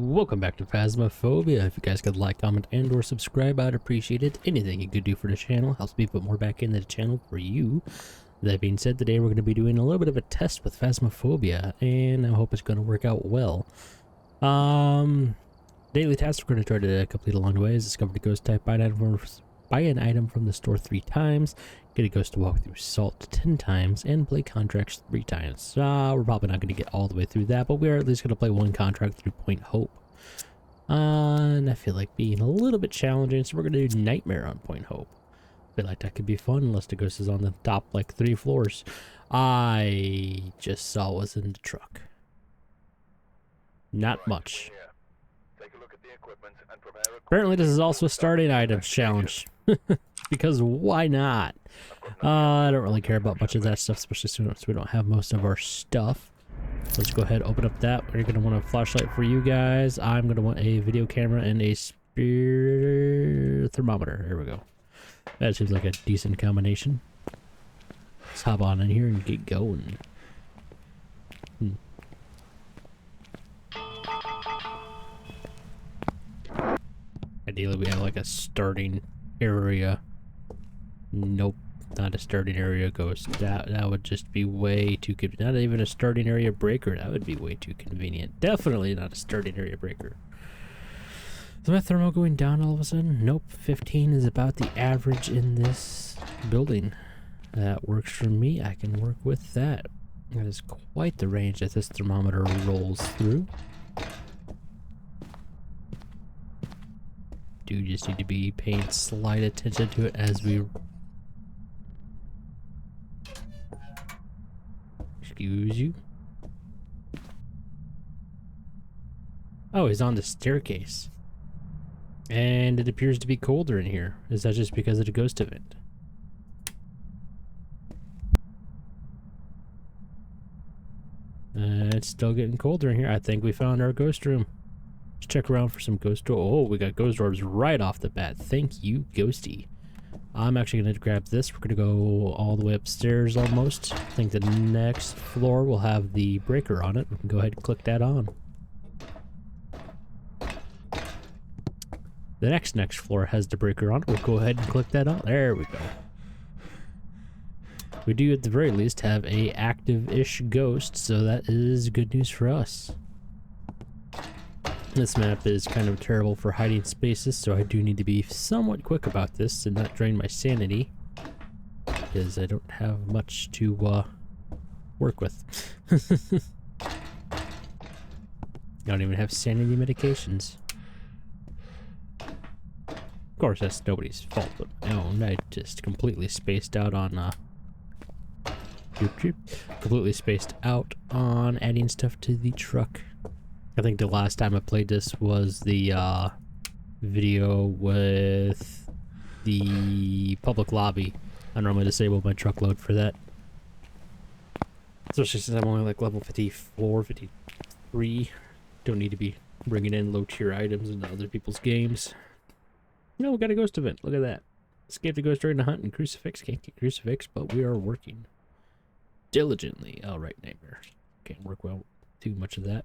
Welcome back to Phasmophobia. If you guys could like, comment, and or subscribe, I'd appreciate it. Anything you could do for the channel helps me put more back into the channel for you. That being said, today we're going to be doing a little bit of a test with Phasmophobia, and I hope it's going to work out well. Daily tasks we're going to try to complete along the way is discover the ghost type, buy an item from the store 3 times, get a ghost to walk through salt 10 times, and play contracts 3 times. We're probably not going to get all the way through that, but we are at least going to play one contract through Point Hope. And I feel like being a little bit challenging, so we're going to do Nightmare on Point Hope. I feel like that could be fun unless the ghost is on the top like 3 floors. I just saw what's in the truck. Not much. Apparently this is also a starting items challenge. Because why not? I don't really care about much of that stuff, especially since we don't have most of our stuff. Let's go ahead and open up that. We're going to want a flashlight for you guys. I'm going to want a video camera and a thermometer. Here we go. That seems like a decent combination. Let's hop on in here and get going. Ideally we have like a starting area. Nope, not a starting area ghost. That would just be way too convenient. Not even a starting area breaker. That would be way too convenient. Definitely not a starting area breaker. Is my thermal going down all of a sudden? Nope, 15 is about the average in this building. That works for me. I can work with that. That is quite the range that this thermometer rolls through. Do just need to be paying slight attention to it as we... Excuse you. Oh, he's on the staircase. And it appears to be colder in here. Is that just because of the ghost event? It's still getting colder in here. I think we found our ghost room. Let's check around for some ghost doors. Oh, we got ghost doors right off the bat. Thank you, Ghosty. I'm actually going to grab this. We're going to go all the way upstairs almost. I think the next floor will have the breaker on it. We can go ahead and click that on. The next floor has the breaker on it. We'll go ahead and click that on. There we go. We do at the very least have a active-ish ghost, so that is good news for us. This map is kind of terrible for hiding spaces, so I do need to be somewhat quick about this and not drain my sanity, because I don't have much to work with. I don't even have sanity medications. Of course, that's nobody's fault but my own. I just completely spaced out on completely spaced out on adding stuff to the truck. I think the last time I played this was the video with the public lobby. I normally disable my truckload for that. Especially since I'm only like level 54, 53. Don't need to be bringing in low tier items into other people's games. No, we got a ghost event. Look at that. Escape the ghost during the hunt and crucifix. Can't get crucifix, but we are working diligently. Alright, Nightmare. Can't work well too much of that.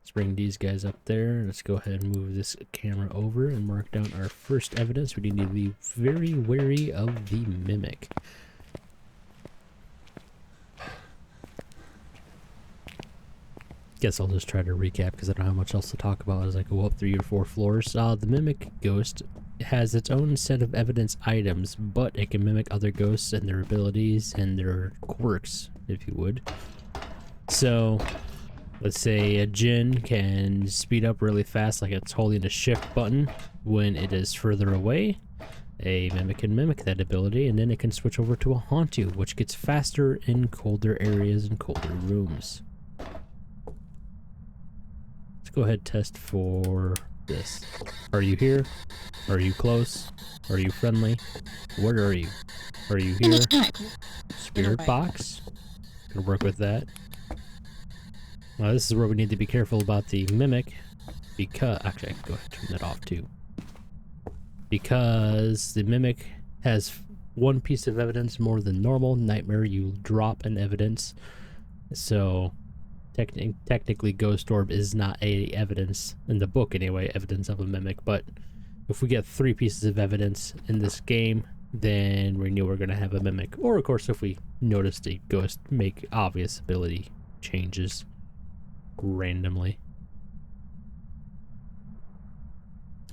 Let's bring these guys up there. Let's go ahead and move this camera over and mark down our first evidence. We need to be very wary of the mimic. Guess I'll just try to recap because I don't have much else to talk about as I go up 3 or 4 floors. The mimic ghost has its own set of evidence items, but it can mimic other ghosts and their abilities and their quirks, if you would. So... let's say a djinn can speed up really fast like it's holding a shift button when it is further away. A mimic can mimic that ability, and then it can switch over to a hauntu, which gets faster in colder areas and colder rooms. Let's go ahead and test for this. Are you here? Are you close? Are you friendly? Where are you? Are you here? Spirit box? Gonna work with that. Now this is where we need to be careful about the mimic, because actually I can go ahead and turn that off too. Because the mimic has one piece of evidence more than normal. Nightmare, you drop an evidence. So Technically, ghost orb is not a evidence, in the book anyway, evidence of a mimic, but if we get 3 pieces of evidence in this game, then we know we're going to have a mimic. Or, of course, if we notice a ghost make obvious ability changes randomly.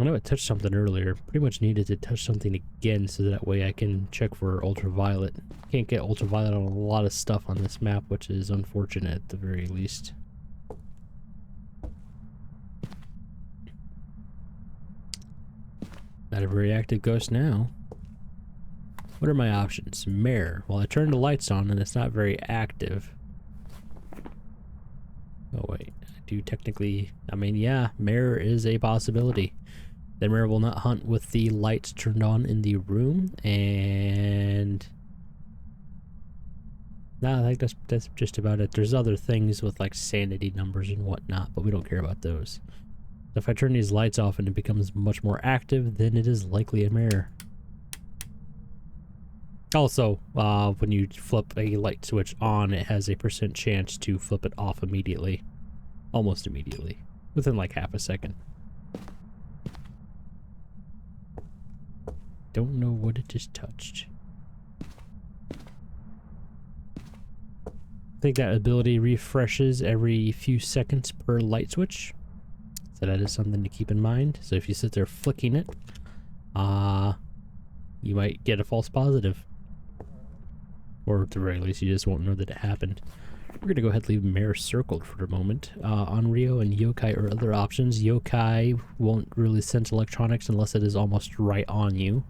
I know I touched something earlier. Pretty much needed to touch something again so that way I can check for ultraviolet. Can't get ultraviolet on a lot of stuff on this map, which is unfortunate at the very least. Not a very active ghost now. What are my options? Mare. Well, I turned the lights on and it's not very active. Oh wait, I do technically, I mean, yeah, Mare is a possibility. The Mare will not hunt with the lights turned on in the room, and no, I think that's just about it. There's other things with like sanity numbers and whatnot, but we don't care about those. If I turn these lights off and it becomes much more active, then it is likely a Mare. Also, when you flip a light switch on, it has a % chance to flip it off immediately. Almost immediately. Within like half a second. Don't know what it just touched. I think that ability refreshes every few seconds per light switch. So that is something to keep in mind. So if you sit there flicking it, you might get a false positive. Or at the very least, you just won't know that it happened. We're going to go ahead and leave Mare circled for a moment. Onryo and Yokai are other options. Yokai won't really sense electronics unless it is almost right on you.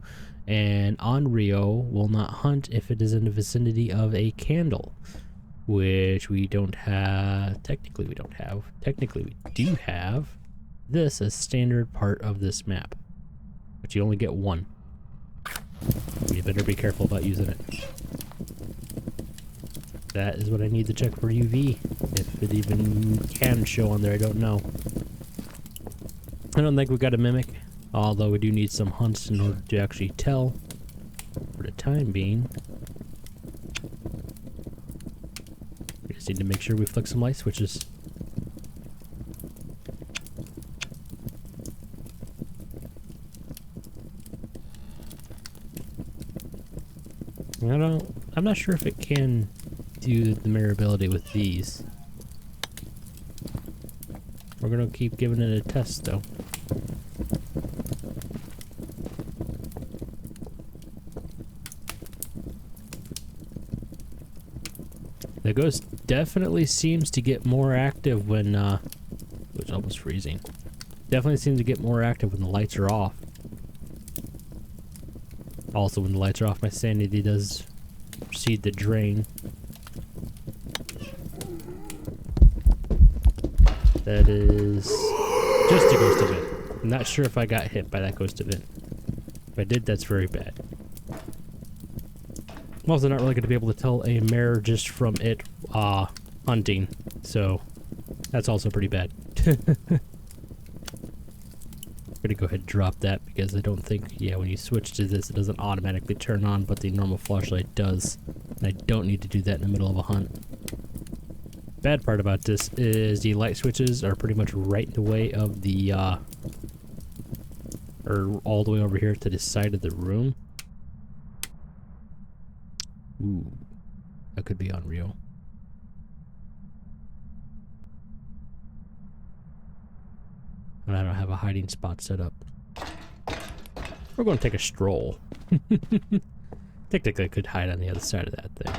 And Onryo will not hunt if it is in the vicinity of a candle. Which we don't have. Technically we don't have. Technically we do have this as standard part of this map. But you only get one. You better be careful about using it. That is what I need to check for UV. If it even can show on there, I don't know. I don't think we got a mimic, although we do need some hunts in order to actually tell. For the time being, we just need to make sure we flick some light switches. I'm not sure if it can do the Mare ability with these. We're gonna keep giving it a test though. The ghost definitely seems to get more active when, it's almost freezing. Definitely seems to get more active when the lights are off. Also, when the lights are off, my sanity does proceed to drain. That is just a ghost event. I'm not sure if I got hit by that ghost event. If I did, that's very bad. I'm also not really going to be able to tell a Mare just from it hunting, so that's also pretty bad. I'm going to go ahead and drop that because I don't think, yeah, when you switch to this, it doesn't automatically turn on, but the normal flashlight does. And I don't need to do that in the middle of a hunt. Bad part about this is the light switches are pretty much right in the way of the, or all the way over here to the side of the room. Ooh, that could be unreal. And I don't have a hiding spot set up. We're going to take a stroll. Technically, I could hide on the other side of that thing.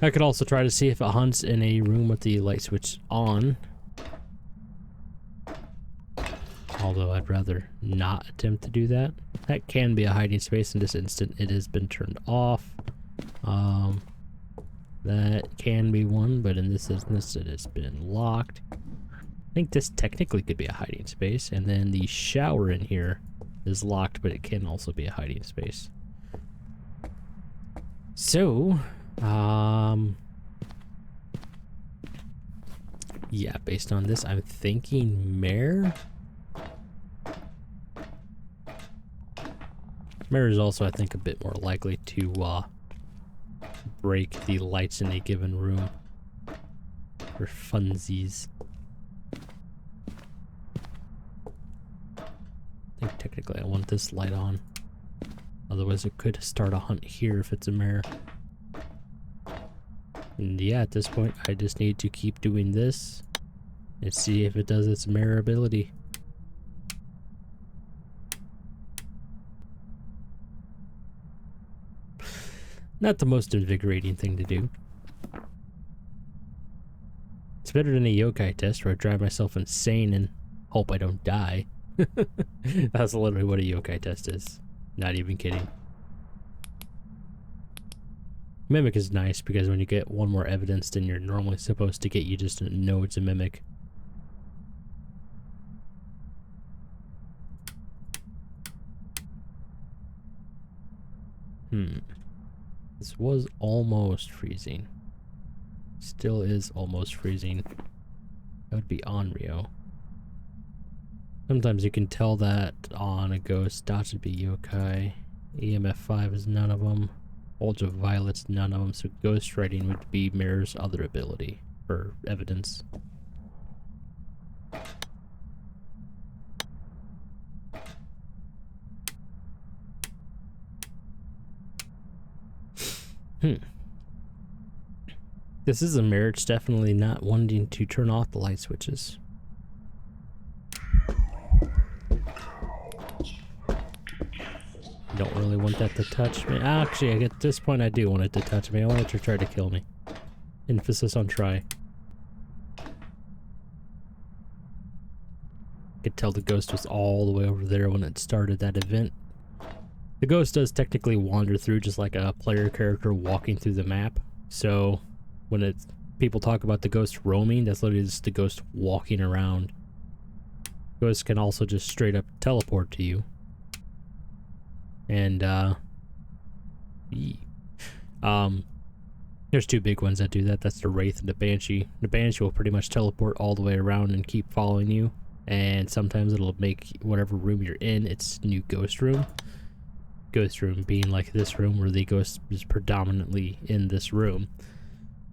I could also try to see if it hunts in a room with the light switch on. Although I'd rather not attempt to do that. That can be a hiding space. In this instant, it has been turned off. That can be one, but in this instance, it has been locked. I think this technically could be a hiding space, and then the shower in here is locked, but it can also be a hiding space. So, yeah, based on this, I'm thinking Mare. Mare is also, I think, a bit more likely to break the lights in a given room. For funsies. I think technically I want this light on. Otherwise it could start a hunt here if it's a mirror. And yeah, at this point I just need to keep doing this and see if it does its mirror ability. Not the most invigorating thing to do. It's better than a yokai test where I drive myself insane and hope I don't die. That's literally what a yokai test is. Not even kidding. Mimic is nice because when you get one more evidence than you're normally supposed to get, you just know it's a mimic. This was almost freezing. Still is almost freezing. That would be Onryo. Sometimes you can tell that on a ghost. Dots would be yokai. EMF 5 is none of them. Ultraviolet's none of them. So ghost writing would be Mirror's other ability for evidence. This is a mirror. It's definitely not wanting to turn off the light switches. Don't really want that to touch me. Actually, at this point I do want it to touch me. I want it to try to kill me. Emphasis on try. Could tell the ghost was all the way over there when it started that event. The ghost does technically wander through just like a player character walking through the map. So when people talk about the ghost roaming, that's literally just the ghost walking around. Ghosts can also just straight up teleport to you. And there's two big ones that do that. That's the Wraith and the Banshee. The Banshee will pretty much teleport all the way around and keep following you. And sometimes it'll make whatever room you're in its new ghost room. Ghost room being like this room where the ghost is predominantly in this room.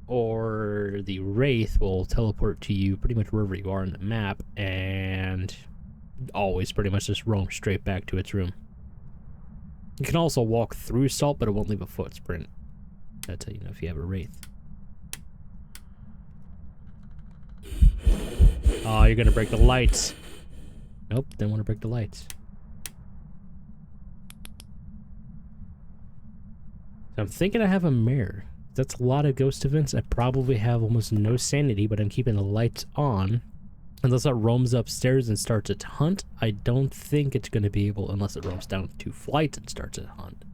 Or the Wraith will teleport to you pretty much wherever you are in the map and always pretty much just roam straight back to its room. You can also walk through salt, but it won't leave a footprint. That's how you know if you have a Wraith. Oh, you're gonna break the lights. Nope, didn't want to break the lights. So I'm thinking I have a mirror. That's a lot of ghost events. I probably have almost no sanity, but I'm keeping the lights on. Unless it roams upstairs and starts its hunt, I don't think it's going to be able, unless it roams down 2 flights and starts a hunt.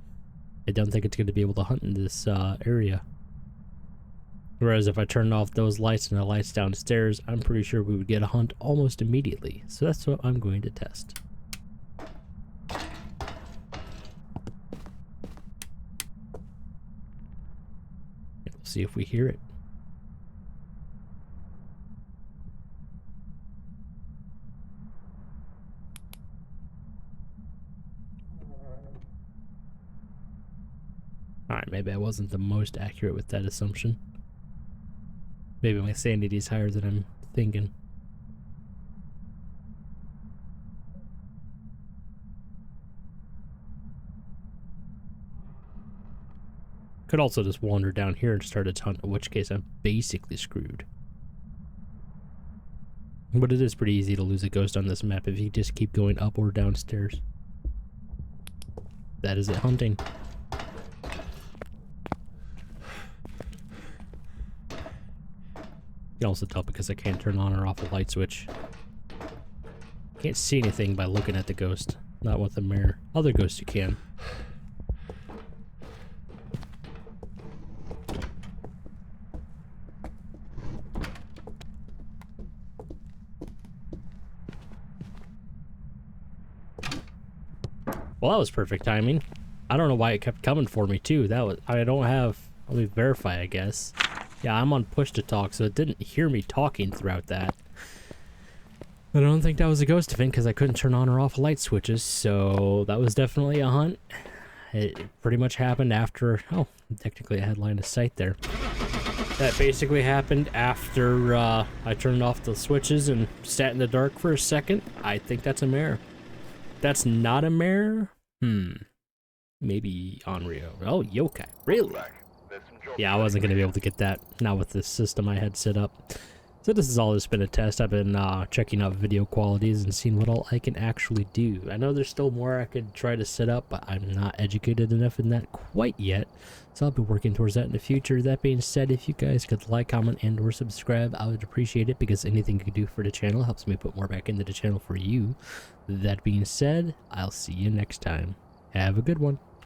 I don't think it's going to be able to hunt in this area. Whereas if I turned off those lights and the lights downstairs, I'm pretty sure we would get a hunt almost immediately. So that's what I'm going to test. And we'll see if we hear it. Alright, maybe I wasn't the most accurate with that assumption. Maybe my sanity is higher than I'm thinking. Could also just wander down here and start its hunt, in which case I'm basically screwed. But it is pretty easy to lose a ghost on this map if you just keep going up or downstairs. That is it hunting. You can also tell because I can't turn on or off a light switch. Can't see anything by looking at the ghost. Not with a mirror. Other ghosts you can. Well, that was perfect timing. I don't know why it kept coming for me too. That was, I don't have, let me verify I guess. Yeah, I'm on push to talk, so it didn't hear me talking throughout that. But I don't think that was a ghost event because I couldn't turn on or off light switches, so that was definitely a hunt. It pretty much happened after, oh, technically I had line of sight there. That basically happened after I turned off the switches and sat in the dark for a second. I think that's a mirror. That's not a mirror? Maybe Onryo. Oh, yokai. Really? Yeah, I wasn't going to be able to get that, not with the system I had set up. So this has all just been a test. I've been checking out video qualities and seeing what all I can actually do. I know there's still more I could try to set up, but I'm not educated enough in that quite yet. So I'll be working towards that in the future. That being said, if you guys could like, comment, and or subscribe, I would appreciate it, because anything you can do for the channel helps me put more back into the channel for you. That being said, I'll see you next time. Have a good one.